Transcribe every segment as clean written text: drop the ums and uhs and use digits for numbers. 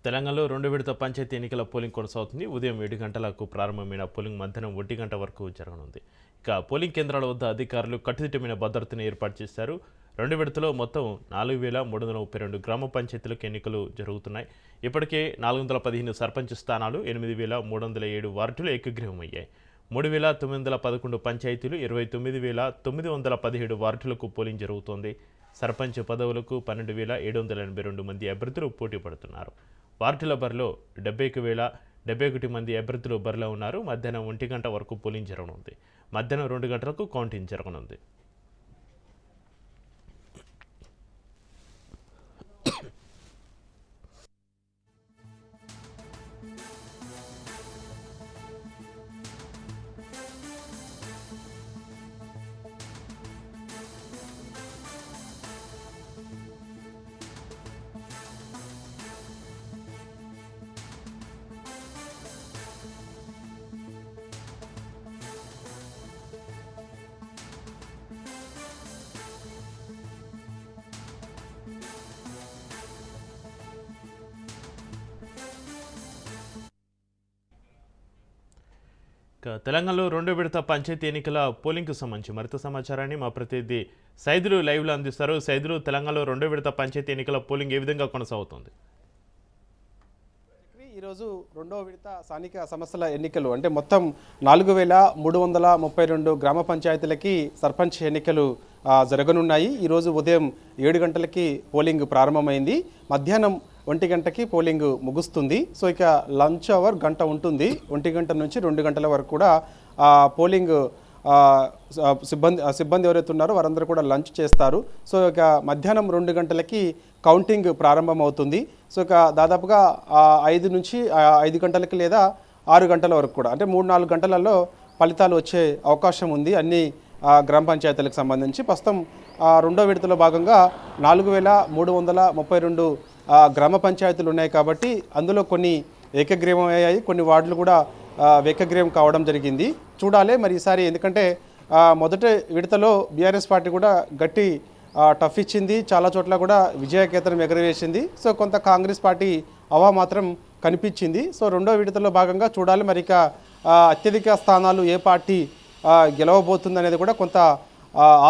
తెలంగాణలో 2 విడత పంచాయతీ ఎన్నికల పోలింగ్ కొనసాగుతుంది. ఉదయం 7 గంటలకు ప్రారంభమైన పోలింగ్ మధ్యాహ్నం 1 గంట వరకు జరగనుంది. ఇక పోలింగ్ కేంద్రాల వద్ద అధికారులు కట్టుదిట్టమైన భద్రతను ఏర్పాటు చేశారు. 2 విడతలో మొత్తం 4332 గ్రామ పంచాయతీలకు ఎన్నికలు జరుగుతున్నాయి. ఇప్పటికే 415 సర్పంచ్ స్థానాలు, 8307 వార్డులు ఏకగ్రీవమయ్యాయి. 3911 పంచాయతీలు, 29917 వార్డులకు పోలింగ్ జరుగుతోంది. సర్పంచ్ పదవులకు 12782 మంది అభ్యర్థులు పోటీ పడుతున్నారు. వార్డుల బరిలో 71,071 మంది అభ్యర్థులు బరిలో ఉన్నారు. మధ్యాహ్నం 1 గంట వరకు పోలింగ్ జరగనుంది. మధ్యాహ్నం 2 గంటలకు కౌంటింగ్ జరగనుంది. తెలంగాణలో 2 విడత పంచాయతీ ఎన్నికల పోలింగ్కు సంబంధించి మరింత సమాచారాన్ని మా ప్రతినిధి సైదులు లైవ్లో అందిస్తారు. సైదులు, తెలంగాణలో 2 విడత పంచాయతీ ఎన్నికల పోలింగ్ ఏ విధంగా కొనసాగుతుంది? ఈరోజు 2వ విడత స్థానిక సంస్థల ఎన్నికలు అంటే మొత్తం 4332 గ్రామ పంచాయతీలకి సర్పంచ్ ఎన్నికలు జరగనున్నాయి. ఈరోజు ఉదయం 7 గంటలకి పోలింగ్ ప్రారంభమైంది. మధ్యాహ్నం 1 గంటకి పోలింగ్ ముగుస్తుంది. సో ఇక లంచ్ అవర్ గంట ఉంటుంది. 1 గంట నుంచి 2 గంటల వరకు కూడా పోలింగ్ సిబ్బంది ఎవరైతే ఉన్నారో వారందరూ కూడా లంచ్ చేస్తారు. సో ఇక మధ్యాహ్నం 2 గంటలకి కౌంటింగ్ ప్రారంభమవుతుంది. సో ఇక దాదాపుగా 5 నుంచి 5 గంటలకి లేదా 6 గంటల వరకు కూడా అంటే 3-4 గంటలలో ఫలితాలు వచ్చే అవకాశం ఉంది అన్ని గ్రామ పంచాయతీలకు సంబంధించి. ప్రస్తుతం 2వ విడతలో భాగంగా 4332 గ్రామ పంచాయతీలు ఉన్నాయి కాబట్టి అందులో కొన్ని ఏకగ్రీవం అయ్యాయి, కొన్ని వార్డులు కూడా ఏకగ్రీవం కావడం జరిగింది. చూడాలి మరి ఈసారి, ఎందుకంటే మొదటి విడతలో బీఆర్ఎస్ పార్టీ కూడా గట్టి టఫ్ ఇచ్చింది, చాలా చోట్ల కూడా విజయకేతనం ఎగరవేసింది. సో కొంత కాంగ్రెస్ పార్టీ అవా మాత్రం కనిపించింది. సో 2వ విడతలో భాగంగా చూడాలి మరి ఇక అత్యధిక స్థానాలు ఏ పార్టీ గెలవబోతుంది అనేది కూడా కొంత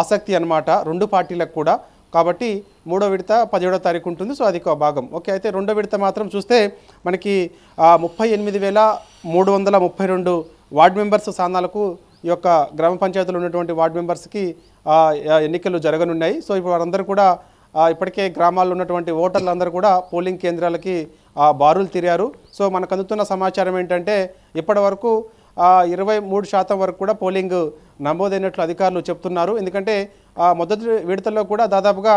ఆసక్తి అన్నమాట 2 పార్టీలకు కూడా. కాబట్టి 3వ విడత 17వ తారీఖు ఉంటుంది. సో అది ఒక భాగం. ఓకే, అయితే 2వ విడత మాత్రం చూస్తే మనకి 38,332 వార్డు మెంబర్స్ స్థానాలకు ఈ యొక్క గ్రామ పంచాయతీలో ఉన్నటువంటి వార్డు మెంబర్స్కి ఎన్నికలు జరగనున్నాయి. సో ఇప్పుడు వారందరూ కూడా ఇప్పటికే గ్రామాల్లో ఉన్నటువంటి ఓటర్లందరూ కూడా పోలింగ్ కేంద్రాలకి బారులు తిరిగారు. సో మనకు అందుతున్న సమాచారం ఏంటంటే ఇప్పటి వరకు 23% వరకు కూడా పోలింగ్ నమోదైనట్లు అధికారులు చెప్తున్నారు. ఎందుకంటే మొదటి విడతలో కూడా దాదాపుగా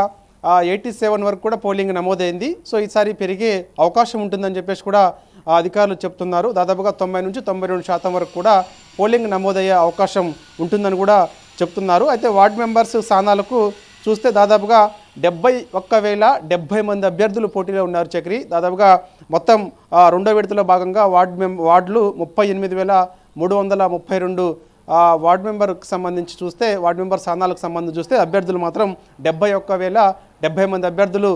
87 వరకు కూడా పోలింగ్ నమోదైంది. సో ఈసారి పెరిగే అవకాశం ఉంటుందని చెప్పేసి కూడా అధికారులు చెప్తున్నారు. దాదాపుగా 90 నుంచి 92% వరకు కూడా పోలింగ్ నమోదయ్యే అవకాశం ఉంటుందని కూడా చెప్తున్నారు. అయితే వార్డు మెంబర్స్ స్థానాలకు చూస్తే దాదాపుగా 71,070 మంది అభ్యర్థులు పోటీలో ఉన్నారు చక్రి. దాదాపుగా మొత్తం 2వ విడతలో భాగంగా వార్డులు 38,332 వార్డు మెంబర్కి సంబంధించి చూస్తే, వార్డు మెంబర్ స్థానాలకు సంబంధించి చూస్తే అభ్యర్థులు మాత్రం 71,070 మంది అభ్యర్థులు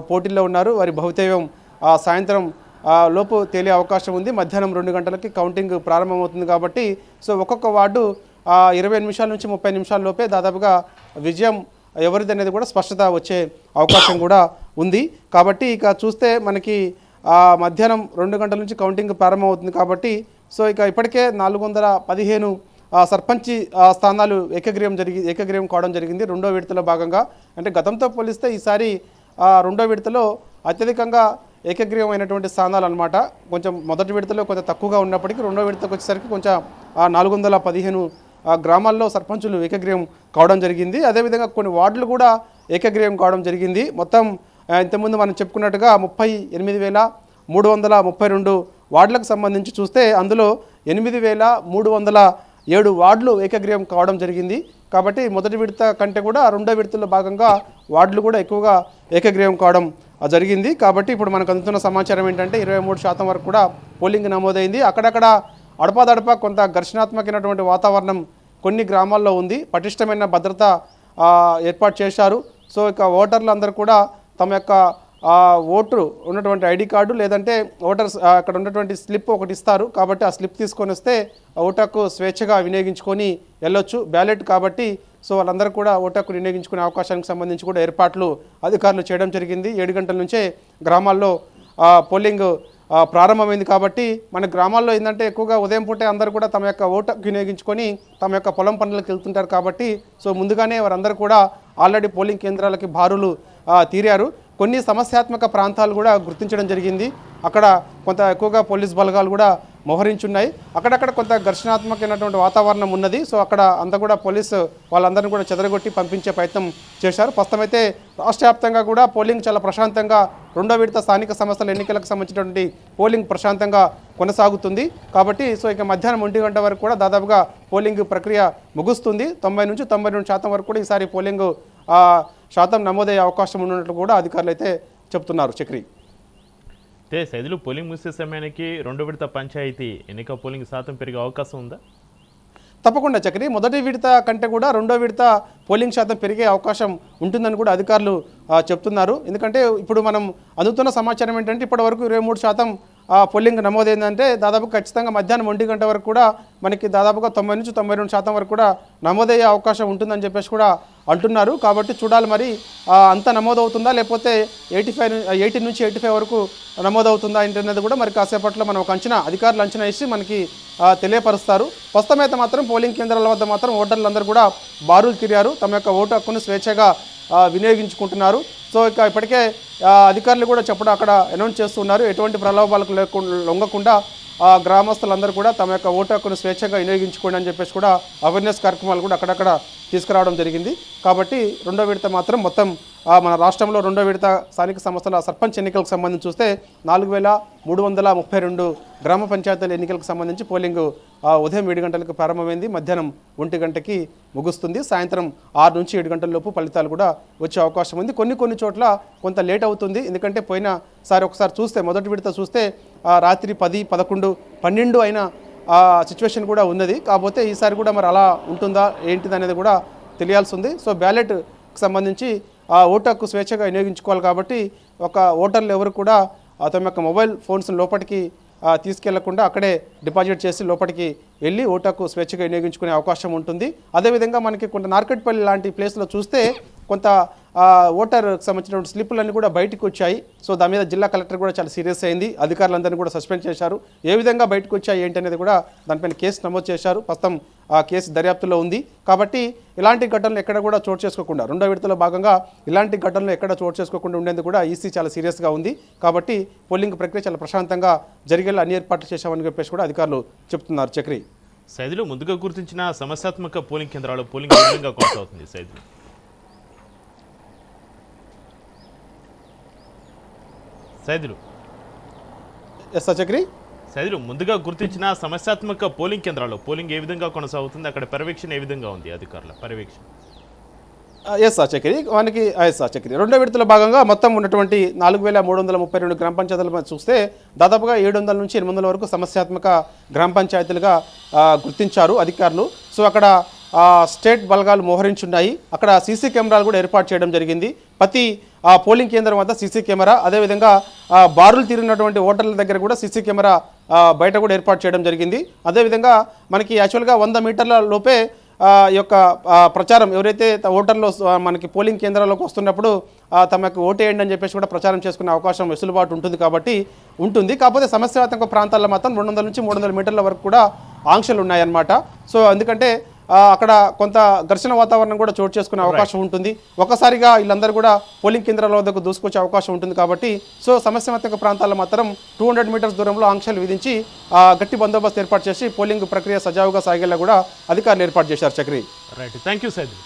పోటీల్లో ఉన్నారు. వారి భవితవ్యం సాయంత్రం లోపు తేలే అవకాశం ఉంది. మధ్యాహ్నం 2 గంటలకి కౌంటింగ్ ప్రారంభమవుతుంది కాబట్టి సో ఒక్కొక్క వార్డు 20 నిమిషాల నుంచి 30 నిమిషాల లోపే దాదాపుగా విజయం ఎవరిది అనేది కూడా స్పష్టత వచ్చే అవకాశం కూడా ఉంది. కాబట్టి ఇక చూస్తే మనకి మధ్యాహ్నం 2 గంటల నుంచి కౌంటింగ్ ప్రారంభమవుతుంది కాబట్టి సో ఇక ఇప్పటికే 415 సర్పంచి స్థానాలు ఏకగ్రీవం కావడం జరిగింది 2వ విడతలో భాగంగా. అంటే గతంతో పోలిస్తే ఈసారి 2వ విడతలో అత్యధికంగా ఏకగ్రీవం అయినటువంటి స్థానాలు అనమాట. కొంచెం మొదటి విడతలో కొంచెం తక్కువగా ఉన్నప్పటికీ 2వ విడతకు వచ్చేసరికి కొంచెం 415 గ్రామాల్లో సర్పంచులు ఏకగ్రీవం కావడం జరిగింది. అదేవిధంగా కొన్ని వార్డులు కూడా ఏకగ్రీవం కావడం జరిగింది. మొత్తం ఇంతకుముందు మనం చెప్పుకున్నట్టుగా 38,332 వార్డులకు సంబంధించి చూస్తే అందులో 8,307 వార్డులు ఏకగ్రీవం కావడం జరిగింది. కాబట్టి మొదటి విడత కంటే కూడా 2వ విడతలో భాగంగా వార్డులు కూడా ఎక్కువగా ఏకగ్రీవం కావడం జరిగింది. కాబట్టి ఇప్పుడు మనకు అందుతున్న సమాచారం ఏంటంటే 23% వరకు కూడా పోలింగ్ నమోదైంది. అక్కడక్కడ అడపాదడపా కొంత ఘర్షణాత్మకమైనటువంటి వాతావరణం కొన్ని గ్రామాల్లో ఉంది. పటిష్టమైన భద్రత ఏర్పాటు చేశారు. సో ఇక ఓటర్లు అందరూ కూడా తమ యొక్క ఓటు ఉన్నటువంటి ఐడి కార్డు లేదంటే ఓటర్స్ అక్కడ ఉన్నటువంటి స్లిప్ ఒకటి ఇస్తారు. కాబట్టి ఆ స్లిప్ తీసుకొని వస్తే ఓటు హక్కు స్వేచ్ఛగా వినియోగించుకొని వెళ్ళొచ్చు. బ్యాలెట్ కాబట్టి సో వాళ్ళందరూ కూడా ఓటు హక్కు వినియోగించుకునే అవకాశానికి సంబంధించి కూడా ఏర్పాట్లు అధికారులు చేయడం జరిగింది. 7 గంటల నుంచే గ్రామాల్లో పోలింగ్ ప్రారంభమైంది. కాబట్టి మన గ్రామాల్లో ఏంటంటే ఎక్కువగా ఉదయం పూటే అందరూ కూడా తమ యొక్క ఓటు వినియోగించుకొని తమ యొక్క పొలం పనులకు వెళ్తుంటారు. కాబట్టి సో ముందుగానే వారందరూ కూడా ఆల్రెడీ పోలింగ్ కేంద్రాలకి బారులు తీరారు. కొన్ని సమస్యాత్మక ప్రాంతాలు కూడా గుర్తించడం జరిగింది. అక్కడ కొంత ఎక్కువగా పోలీస్ బలగాలు కూడా మోహరించున్నాయి. అక్కడక్కడ కొంత ఘర్షణాత్మకమైనటువంటి వాతావరణం ఉన్నది. సో అక్కడ అంతా కూడా పోలీసు వాళ్ళందరినీ కూడా చెదరగొట్టి పంపించే ప్రయత్నం చేశారు. ప్రస్తుతమైతే రాష్ట్ర వ్యాప్తంగా కూడా పోలింగ్ చాలా ప్రశాంతంగా రెండో విడత స్థానిక సంస్థల ఎన్నికలకు సంబంధించినటువంటి పోలింగ్ ప్రశాంతంగా కొనసాగుతుంది. కాబట్టి సో ఇక మధ్యాహ్నం 1 గంట వరకు కూడా దాదాపుగా పోలింగ్ ప్రక్రియ ముగుస్తుంది. 90 నుంచి 92% వరకు కూడా ఈసారి పోలింగ్ శాతం నమోదయ్యే అవకాశం ఉన్నట్లు కూడా అధికారులు అయితే చెప్తున్నారు. చక్రి అయితే సైదులు పోలింగ్ ముగిసే సమయానికి 2వ విడత పంచాయతీ ఎన్నిక పోలింగ్ శాతం పెరిగే అవకాశం ఉందా? తప్పకుండా చక్రి, మొదటి విడత కంటే కూడా రెండో విడత పోలింగ్ శాతం పెరిగే అవకాశం ఉంటుందని కూడా అధికారులు చెప్తున్నారు. ఎందుకంటే ఇప్పుడు మనం అందుతున్న సమాచారం ఏంటంటే ఇప్పటి వరకు 23% పోలింగ్ నమోదైందంటే దాదాపు ఖచ్చితంగా మధ్యాహ్నం 1 గంట వరకు కూడా మనకి దాదాపుగా 90 నుంచి 92% వరకు కూడా నమోదయ్యే అవకాశం ఉంటుందని చెప్పేసి కూడా అంటున్నారు. కాబట్టి చూడాలి మరి అంత నమోదవుతుందా లేకపోతే 80 నుంచి 85 వరకు నమోదవుతుందా ఏంటనేది కూడా మరి కాసేపట్లో మనం ఒక అధికారులు అంచనా వేసి మనకి తెలియపరుస్తారు. ప్రస్తుతం అయితే మాత్రం పోలింగ్ కేంద్రాల వద్ద మాత్రం ఓటర్లందరూ కూడా బారులు తిరిగారు. తమ యొక్క ఓటు హక్కును స్వేచ్ఛగా వినియోగించుకుంటున్నారు. సో ఇక ఇప్పటికే అధికారులు కూడా చెప్పడం అక్కడ అనౌన్స్ చేస్తున్నారు. ఎటువంటి ప్రలోభాలకు లొంగకుండా గ్రామస్తులందరూ కూడా తమ యొక్క ఓటు హక్కును స్వేచ్ఛగా వినియోగించుకోండి అని చెప్పేసి కూడా అవేర్నెస్ కార్యక్రమాలు కూడా అక్కడక్కడ తీసుకురావడం జరిగింది. కాబట్టి రెండో విడత మాత్రం మొత్తం మన రాష్ట్రంలో రెండో విడత స్థానిక సంస్థల సర్పంచ్ ఎన్నికలకు సంబంధించి చూస్తే 4332 గ్రామ పంచాయతీల ఎన్నికలకు సంబంధించి పోలింగ్ ఉదయం 7 గంటలకు ప్రారంభమైంది. మధ్యాహ్నం 1 గంటకి ముగుస్తుంది. సాయంత్రం 6 నుంచి 7 గంటల లోపు ఫలితాలు కూడా వచ్చే అవకాశం ఉంది. కొన్ని చోట్ల కొంత లేట్ అవుతుంది. ఎందుకంటే పోయినసారి ఒకసారి చూస్తే మొదటి విడత చూస్తే రాత్రి 10, 11, 12 అయిన సిచ్యువేషన్ కూడా ఉన్నది. కాకపోతే ఈసారి కూడా మరి అలా ఉంటుందా ఏంటిది అనేది కూడా తెలియాల్సి ఉంది. సో బ్యాలెట్కి సంబంధించి ఓటు హక్కు స్వేచ్ఛగా వినియోగించుకోవాలి. కాబట్టి ఒక ఓటర్లు ఎవరు కూడా తమ యొక్క మొబైల్ ఫోన్స్ లోపలికి తీసుకెళ్లకుండా అక్కడే డిపాజిట్ చేసి లోపలికి వెళ్ళి ఓటు హక్కు స్వేచ్ఛగా వినియోగించుకునే అవకాశం ఉంటుంది. అదేవిధంగా మనకి కొంత నార్కెట్పల్లి లాంటి ప్లేస్లో చూస్తే కొంత ఓటర్కి సంబంధించిన స్లిప్పులన్నీ కూడా బయటకు వచ్చాయి. సో దాని మీద జిల్లా కలెక్టర్ కూడా చాలా సీరియస్ అయింది. అధికారులందరినీ కూడా సస్పెండ్ చేశారు. ఏ విధంగా బయటకు వచ్చాయి ఏంటి అనేది కూడా దానిపైన కేసు నమోదు చేశారు. ప్రస్తుతం ఆ కేసు దర్యాప్తులో ఉంది. కాబట్టి ఇలాంటి ఘటనలు ఎక్కడ కూడా చోటు చేసుకోకుండా రెండో విడతలో భాగంగా ఇలాంటి ఘటనలు ఎక్కడ చోటు చేసుకోకుండా ఉండేందుకు కూడా ఈసీ చాలా సీరియస్గా ఉంది. కాబట్టి పోలింగ్ ప్రక్రియ చాలా ప్రశాంతంగా జరిగేలా అన్ని ఏర్పాట్లు చేశామని చెప్పేసి కూడా అధికారులు చెప్తున్నారు. చక్రి సైదులు ముందుగా గుర్తించిన సమస్యాత్మక పోలింగ్ కేంద్రాలు పోలింగ్ ఏ విధంగా కొనసాగుతుంది? సైదులు చక్రి సైదులు ముందుగా గుర్తించిన సమస్యాత్మక పోలింగ్ కేంద్రాల్లో పోలింగ్ ఏ విధంగా కొనసాగుతుంది? అక్కడ పర్యవేక్షణ ఏ విధంగా ఉంది? అధికారుల పర్యవేక్షణ చక్రి మనకి చక్రి రెండో విడతలో భాగంగా మొత్తం ఉన్నటువంటి 4332 గ్రామ పంచాయతీలు చూస్తే దాదాపుగా 700 నుంచి 800 వరకు సమస్యాత్మక గ్రామ పంచాయతీలుగా గుర్తించారు అధికారులు. సో అక్కడ స్టేట్ బలగాలు మోహరించున్నాయి. అక్కడ సీసీ కెమెరాలు కూడా ఏర్పాటు చేయడం జరిగింది. ప్రతి పోలింగ్ కేంద్రం వద్ద సీసీ కెమెరా, అదేవిధంగా బారులు తీరినటువంటి ఓటర్ల దగ్గర కూడా సీసీ కెమెరా బయట కూడా ఏర్పాటు చేయడం జరిగింది. అదేవిధంగా మనకి యాక్చువల్గా 100 మీటర్ల లోపే ఈ యొక్క ప్రచారం ఎవరైతే ఓటర్లు మనకి పోలింగ్ కేంద్రాల్లోకి వస్తున్నప్పుడు తమ యొక్క ఓటేయండి అని చెప్పేసి కూడా ప్రచారం చేసుకునే అవకాశం వెసులుబాటు ఉంటుంది. కాబట్టి ఉంటుంది. కాకపోతే సమస్యాత్మక ప్రాంతాల్లో మాత్రం 200 నుంచి 300 మీటర్ల వరకు కూడా ఆంక్షలు ఉన్నాయన్నమాట. సో ఎందుకంటే అక్కడ కొంత ఘర్షణ వాతావరణం కూడా చోటు చేసుకునే అవకాశం ఉంటుంది. ఒకసారిగా వీళ్ళందరూ కూడా పోలింగ్ కేంద్రాల వద్దకు దూసుకొచ్చే అవకాశం ఉంటుంది. కాబట్టి సో సమస్యాత్మక ప్రాంతాల్లో మాత్రం 200 మీటర్స్ దూరంలో ఆంక్షలు విధించి గట్టి బందోబస్తు ఏర్పాటు చేసి పోలింగ్ ప్రక్రియ సజావుగా సాగేలా కూడా అధికారులు ఏర్పాటు చేశారు. Chakri right, thank you Saidulu.